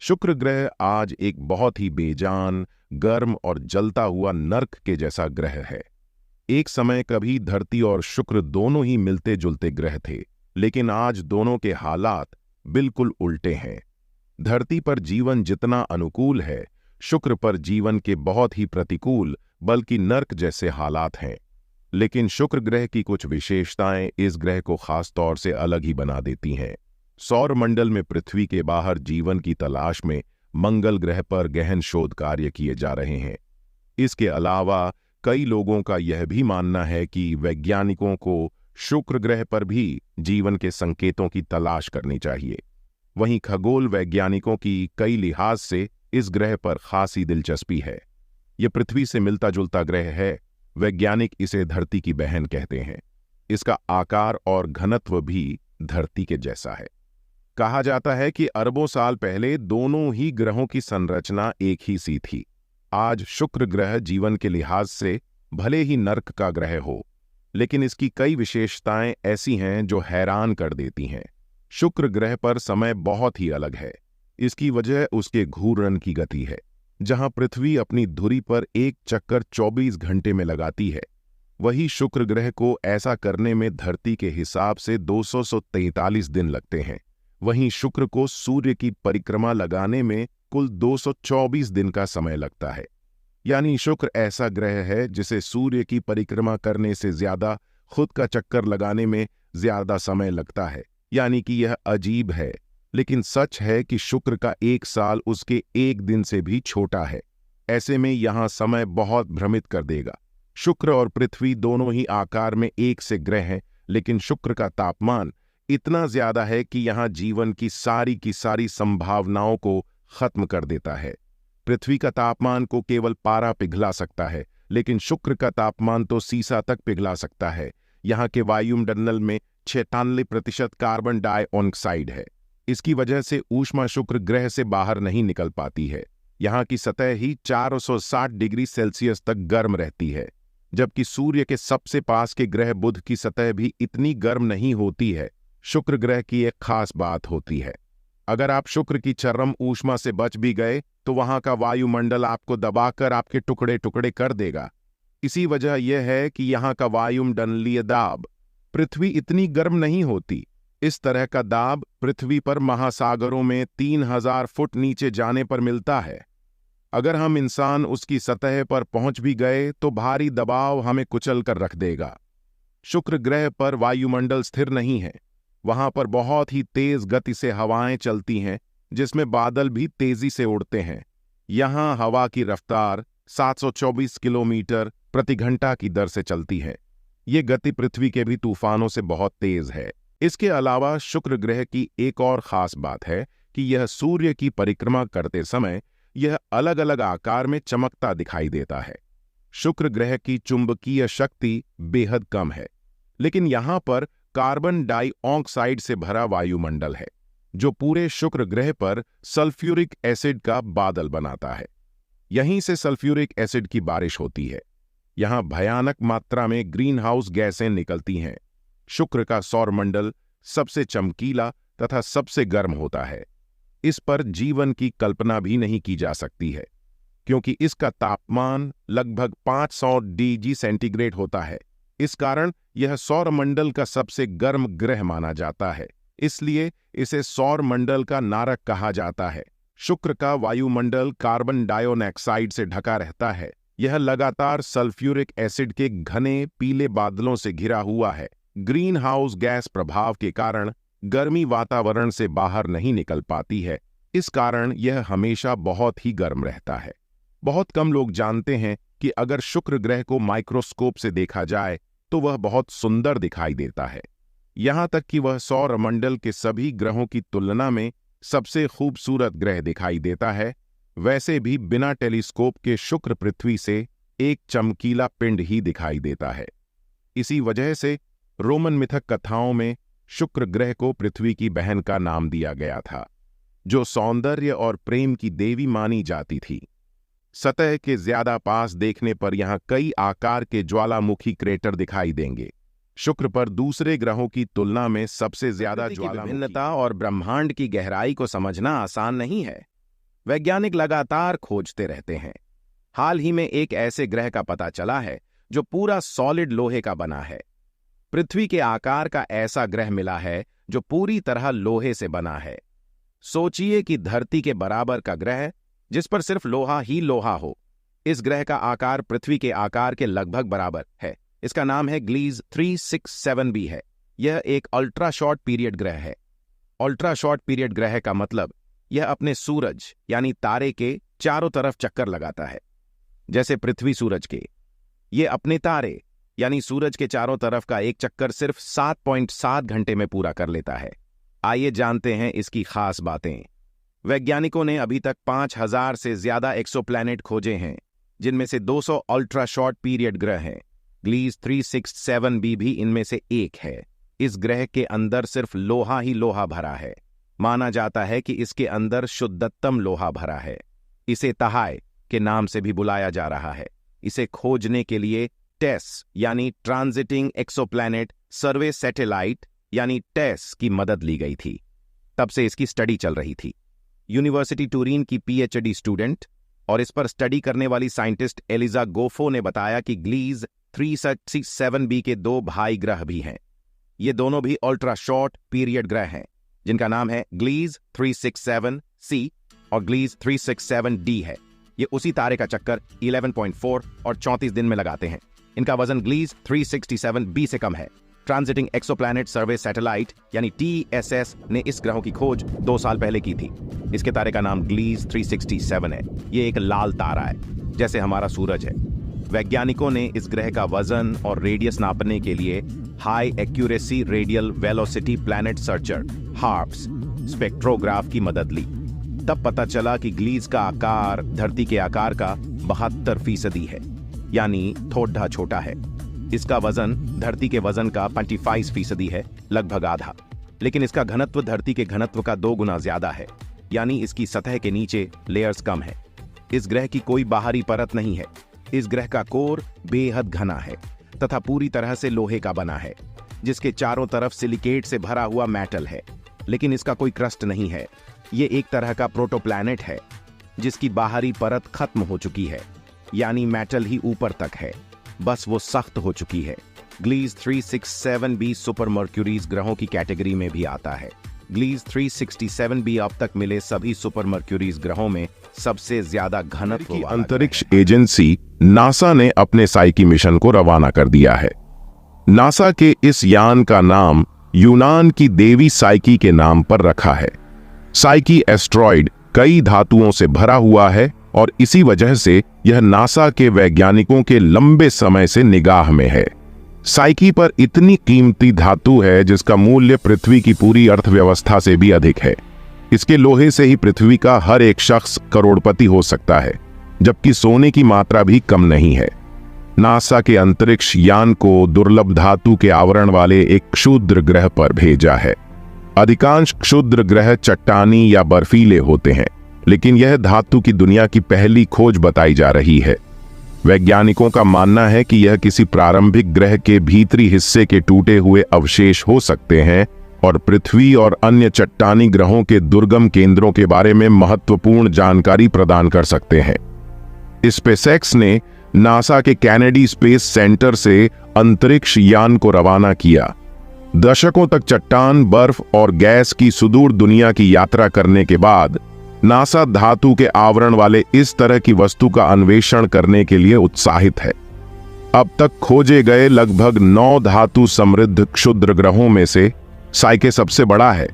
शुक्र ग्रह आज एक बहुत ही बेजान, गर्म और जलता हुआ नर्क के जैसा ग्रह है। एक समय कभी धरती और शुक्र दोनों ही मिलते जुलते ग्रह थे, लेकिन आज दोनों के हालात बिल्कुल उल्टे हैं। धरती पर जीवन जितना अनुकूल है, शुक्र पर जीवन के बहुत ही प्रतिकूल बल्कि नर्क जैसे हालात हैं। लेकिन शुक्र ग्रह की कुछ विशेषताएं इस ग्रह को खास तौर से अलग ही बना देती हैं। सौर मंडल में पृथ्वी के बाहर जीवन की तलाश में मंगल ग्रह पर गहन शोध कार्य किए जा रहे हैं। इसके अलावा कई लोगों का यह भी मानना है कि वैज्ञानिकों को शुक्र ग्रह पर भी जीवन के संकेतों की तलाश करनी चाहिए। वहीं खगोल वैज्ञानिकों की कई लिहाज से इस ग्रह पर खासी दिलचस्पी है। यह पृथ्वी से मिलता जुलता ग्रह है। वैज्ञानिक इसे धरती की बहन कहते हैं। इसका आकार और घनत्व भी धरती के जैसा है। कहा जाता है कि अरबों साल पहले दोनों ही ग्रहों की संरचना एक ही सी थी। आज शुक्र ग्रह जीवन के लिहाज से भले ही नर्क का ग्रह हो, लेकिन इसकी कई विशेषताएं ऐसी हैं जो हैरान कर देती हैं। शुक्र ग्रह पर समय बहुत ही अलग है। इसकी वजह उसके घूर्णन की गति है। जहां पृथ्वी अपनी धुरी पर एक चक्कर 24 घंटे में लगाती है, वही शुक्र ग्रह को ऐसा करने में धरती के हिसाब से 243 दिन लगते हैं। वहीं शुक्र को सूर्य की परिक्रमा लगाने में कुल 224 दिन का समय लगता है। यानी शुक्र ऐसा ग्रह है जिसे सूर्य की परिक्रमा करने से ज्यादा खुद का चक्कर लगाने में ज्यादा समय लगता है। यानी कि यह अजीब है, लेकिन सच है कि शुक्र का एक साल उसके एक दिन से भी छोटा है। ऐसे में यहां समय बहुत भ्रमित कर देगा। शुक्र और पृथ्वी दोनों ही आकार में एक से ग्रह हैं, लेकिन शुक्र का तापमान इतना ज्यादा है कि यहां जीवन की सारी संभावनाओं को खत्म कर देता है। पृथ्वी का तापमान को केवल पारा पिघला सकता है, लेकिन शुक्र का तापमान तो सीसा तक पिघला सकता है। यहाँ के वायुमंडल में 96% कार्बन डाइऑक्साइड है। इसकी वजह से ऊष्मा शुक्र ग्रह से बाहर नहीं निकल पाती है। यहाँ की सतह ही 460 डिग्री सेल्सियस तक गर्म रहती है, जबकि सूर्य के सबसे पास के ग्रह बुध की सतह भी इतनी गर्म नहीं होती है। शुक्र ग्रह की एक खास बात होती है। अगर आप शुक्र की चरम ऊष्मा से बच भी गए तो वहां का वायुमंडल आपको दबाकर आपके टुकड़े टुकड़े कर देगा। इसी वजह यह है कि यहाँ का वायुमंडलीय दाब पृथ्वी इतनी गर्म नहीं होती। इस तरह का दाब पृथ्वी पर महासागरों में 3000 फुट नीचे जाने पर मिलता है। अगर हम इंसान उसकी सतह पर पहुंच भी गए तो भारी दबाव हमें कुचल कर रख देगा। शुक्र ग्रह पर वायुमंडल स्थिर नहीं है। वहां पर बहुत ही तेज गति से हवाएं चलती हैं, जिसमें बादल भी तेजी से उड़ते हैं। यहां हवा की रफ्तार 724 किलोमीटर प्रति घंटा की दर से चलती है। ये गति पृथ्वी के भी तूफानों से बहुत तेज है। इसके अलावा शुक्र ग्रह की एक और खास बात है कि यह सूर्य की परिक्रमा करते समय यह अलग अलग आकार में चमकता दिखाई देता है। शुक्र ग्रह की चुंबकीय शक्ति बेहद कम है, लेकिन यहां पर कार्बन डाइऑक्साइड से भरा वायुमंडल है, जो पूरे शुक्र ग्रह पर सल्फ्यूरिक एसिड का बादल बनाता है। यहीं से सल्फ्यूरिक एसिड की बारिश होती है। यहां भयानक मात्रा में ग्रीन हाउस गैसें निकलती हैं। शुक्र का सौरमंडल सबसे चमकीला तथा सबसे गर्म होता है। इस पर जीवन की कल्पना भी नहीं की जा सकती है, क्योंकि इसका तापमान लगभग 500 डिग्री सेंटीग्रेड होता है। इस कारण यह सौरमंडल का सबसे गर्म ग्रह माना जाता है। इसलिए इसे सौरमंडल का नारक कहा जाता है। शुक्र का वायुमंडल कार्बन डाइऑक्साइड से ढका रहता है। यह लगातार सल्फ्यूरिक एसिड के घने पीले बादलों से घिरा हुआ है। ग्रीन हाउस गैस प्रभाव के कारण गर्मी वातावरण से बाहर नहीं निकल पाती है। इस कारण यह हमेशा बहुत ही गर्म रहता है। बहुत कम लोग जानते हैं कि अगर शुक्र ग्रह को माइक्रोस्कोप से देखा जाए तो वह बहुत सुंदर दिखाई देता है। यहां तक कि वह सौरमंडल के सभी ग्रहों की तुलना में सबसे खूबसूरत ग्रह दिखाई देता है। वैसे भी बिना टेलीस्कोप के शुक्र पृथ्वी से एक चमकीला पिंड ही दिखाई देता है। इसी वजह से रोमन मिथक कथाओं में शुक्र ग्रह को पृथ्वी की बहन का नाम दिया गया था, जो सौंदर्य और प्रेम की देवी मानी जाती थी। सतह के ज्यादा पास देखने पर यहां कई आकार के ज्वालामुखी क्रेटर दिखाई देंगे। शुक्र पर दूसरे ग्रहों की तुलना में सबसे ज्यादा ज्वालामुखी। विभिन्नता और ब्रह्मांड की गहराई को समझना आसान नहीं है। वैज्ञानिक लगातार खोजते रहते हैं। हाल ही में एक ऐसे ग्रह का पता चला है जो पूरा सॉलिड लोहे का बना है। पृथ्वी के आकार का ऐसा ग्रह मिला है जो पूरी तरह लोहे से बना है। सोचिए कि धरती के बराबर का ग्रह जिस पर सिर्फ लोहा ही लोहा हो। इस ग्रह का आकार पृथ्वी के आकार के लगभग बराबर है। इसका नाम है ग्लीज 367b है। यह एक अल्ट्रा शॉर्ट पीरियड ग्रह है। अल्ट्रा शॉर्ट पीरियड ग्रह का मतलब यह अपने सूरज यानी तारे के चारों तरफ चक्कर लगाता है, जैसे पृथ्वी सूरज के। यह अपने तारे यानी सूरज के चारों तरफ का एक चक्कर सिर्फ 7.7 घंटे में पूरा कर लेता है। आइए जानते हैं इसकी खास बातें। वैज्ञानिकों ने अभी तक 5000 से ज्यादा एक्सोप्लैनेट खोजे हैं, जिनमें से 200 अल्ट्रा शॉर्ट पीरियड ग्रह हैं। ग्लीज 367b भी इनमें से एक है। इस ग्रह के अंदर सिर्फ लोहा ही लोहा भरा है। माना जाता है कि इसके अंदर शुद्धतम लोहा भरा है। इसे तहाय के नाम से भी बुलाया जा रहा है। इसे खोजने के लिए टेस यानी ट्रांजिटिंग एक्सोप्लैनेट सर्वे सैटेलाइट यानी टेस की मदद ली गई थी। तब से इसकी स्टडी चल रही थी। यूनिवर्सिटी टूरिन की पीएचडी स्टूडेंट और इस पर स्टडी करने वाली साइंटिस्ट एलिजा गोफो ने बताया कि ग्लीज 367b के 2 भाई ग्रह भी हैं। ये दोनों भी अल्ट्रा शॉर्ट पीरियड ग्रह हैं, जिनका नाम है ग्लीज 367c और ग्लीज 367d है। ये उसी तारे का चक्कर 11.4 और 34 दिन में लगाते हैं। इनका वजन ग्लीज 367b से कम है। ट्रांजिटिंग एक्सोप्लैनेट सर्वे सैटेलाइट यानी TSS ने इस ग्रहों की खोज 2 साल पहले की थी। इसके तारे का नाम ग्लीज 367 है। ये एक लाल तारा है, जैसे हमारा सूरज है। वैज्ञानिकों ने इस ग्रह का वजन और रेडियस नापने के लिए high accuracy radial velocity planet searcher harps spectrograph की मदद ली। तब पता चला कि ग्लीज का आकार धरती के आकार का 72% है, यानी थोड़ा छोटा है। इसका वजन धरती के वजन का 25% है, लगभग आधा। लेकिन इसका घनत्व धरती के घनत्व का 2 गुना ज्यादा है, यानी इसकी सतह के नीचे लेयर्स कम है। इस ग्रह की कोई बाहरी परत नहीं है। इस ग्रह का कोर बेहद घना है तथा पूरी तरह से लोहे का बना है, जिसके चारों तरफ सिलिकेट से भरा हुआ मेटल है। लेकिन इसका कोई क्रस्ट नहीं है। ये एक तरह का प्रोटोप्लैनेट है, जिसकी बाहरी परत खत्म हो चुकी है, यानी मेटल ही ऊपर तक है, बस वो सख्त हो चुकी है। ग्लीज 367b सुपर मर्क्यूरीज ग्रहों की कैटेगरी में भी आता है। ग्लीज 367b अब तक मिले सभी सुपर मर्क्यूरीज ग्रहों में सबसे ज्यादा घनत्व वाला अंतरिक्ष एजेंसी नासा ने अपने साइकी मिशन को रवाना कर दिया है। नासा के इस यान का नाम यूनान की देवी साइकी के नाम पर रखा है। साइकी एस्ट्रॉइड कई धातुओं से भरा हुआ है और इसी वजह से यह नासा के वैज्ञानिकों के लंबे समय से निगाह में है। साइकी पर इतनी कीमती धातु है जिसका मूल्य पृथ्वी की पूरी अर्थव्यवस्था से भी अधिक है। इसके लोहे से ही पृथ्वी का हर एक शख्स करोड़पति हो सकता है, जबकि सोने की मात्रा भी कम नहीं है। नासा के अंतरिक्ष यान को दुर्लभ धातु के आवरण वाले एक क्षुद्र ग्रह पर भेजा है। अधिकांश क्षुद्र ग्रह चट्टानी या बर्फीले होते हैं, लेकिन यह धातु की दुनिया की पहली खोज बताई जा रही है। वैज्ञानिकों का मानना है कि यह किसी प्रारंभिक ग्रह के भीतरी हिस्से के टूटे हुए अवशेष हो सकते हैं और पृथ्वी और अन्य चट्टानी ग्रहों के दुर्गम केंद्रों के बारे में महत्वपूर्ण जानकारी प्रदान कर सकते हैं। स्पेसएक्स ने नासा के कैनेडी स्पेस सेंटर से अंतरिक्ष यान को रवाना किया। दशकों तक चट्टान, बर्फ और गैस की सुदूर दुनिया की यात्रा करने के बाद नासा धातु के आवरण वाले इस तरह की वस्तु का अन्वेषण करने के लिए उत्साहित है। अब तक खोजे गए लगभग 9 धातु समृद्ध क्षुद्र ग्रहों में से साइके सबसे बड़ा है,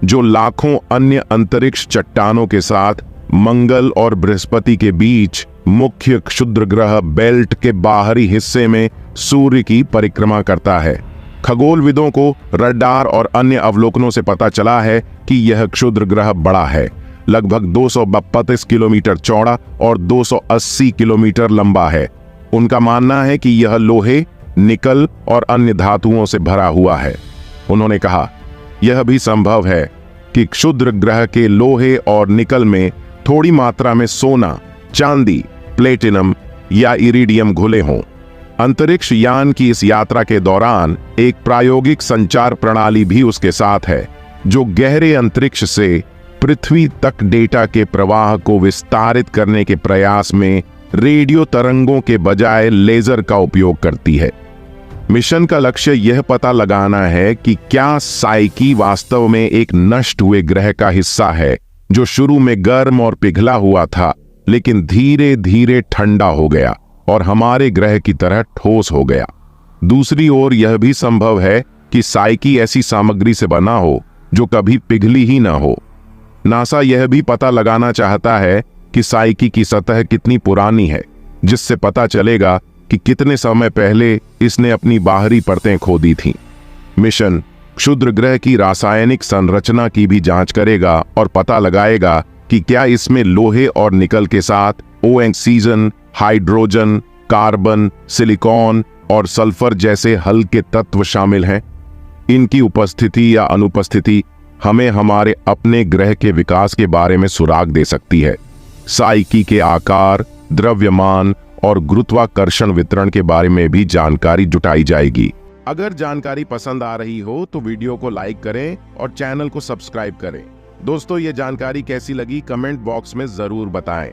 जो लाखों अन्य अंतरिक्ष चट्टानों के साथ मंगल और बृहस्पति के बीच मुख्य क्षुद्र ग्रह बेल्ट के बाहरी हिस्से में सूर्य की परिक्रमा करता है। खगोलविदों को रडार और अन्य अवलोकनों से पता चला है कि यह क्षुद्र ग्रह बड़ा है, लगभग 232 किलोमीटर चौड़ा और 280 किलोमीटर लंबा है। उनका मानना है कि यह लोहे, निकल और अन्य धातुओं से भरा हुआ है। उन्होंने कहा, यह भी संभव है कि क्षुद्र ग्रह के लोहे और निकल में थोड़ी मात्रा में सोना, चांदी, प्लेटिनम या इरिडियम घुले हों। अंतरिक्ष यान की इस यात्रा के दौरान एक प्रायोगिक संचार प्रणाली भी उसके साथ है, जो गहरे अंतरिक्ष से पृथ्वी तक डेटा के प्रवाह को विस्तारित करने के प्रयास में रेडियो तरंगों के बजाय लेजर का उपयोग करती है। मिशन का लक्ष्य यह पता लगाना है कि क्या साइकी वास्तव में एक नष्ट हुए ग्रह का हिस्सा है जो शुरू में गर्म और पिघला हुआ था, लेकिन धीरे धीरे ठंडा हो गया और हमारे ग्रह की तरह ठोस हो गया। दूसरी ओर यह भी संभव है कि साइकी ऐसी सामग्री से बना हो जो कभी पिघली ही ना हो। नासा यह भी पता लगाना चाहता है कि साइकी की सतह कितनी पुरानी है, जिससे पता चलेगा कि कितने समय पहले इसने अपनी बाहरी परतें खोदी थीं। मिशन क्षुद्र ग्रह की रासायनिक संरचना की भी जांच करेगा और पता लगाएगा कि क्या इसमें लोहे और निकल के साथ ऑक्सीजन, हाइड्रोजन, कार्बन, सिलिकॉन और सल्फर जैसे हल्के तत्व शामिल हैं। इनकी उपस्थिति या अनुपस्थिति हमें हमारे अपने ग्रह के विकास के बारे में सुराग दे सकती है। साइकी के आकार, द्रव्यमान और गुरुत्वाकर्षण वितरण के बारे में भी जानकारी जुटाई जाएगी। अगर जानकारी पसंद आ रही हो तो वीडियो को लाइक करें और चैनल को सब्सक्राइब करें। दोस्तों, ये जानकारी कैसी लगी कमेंट बॉक्स में जरूर बताएं।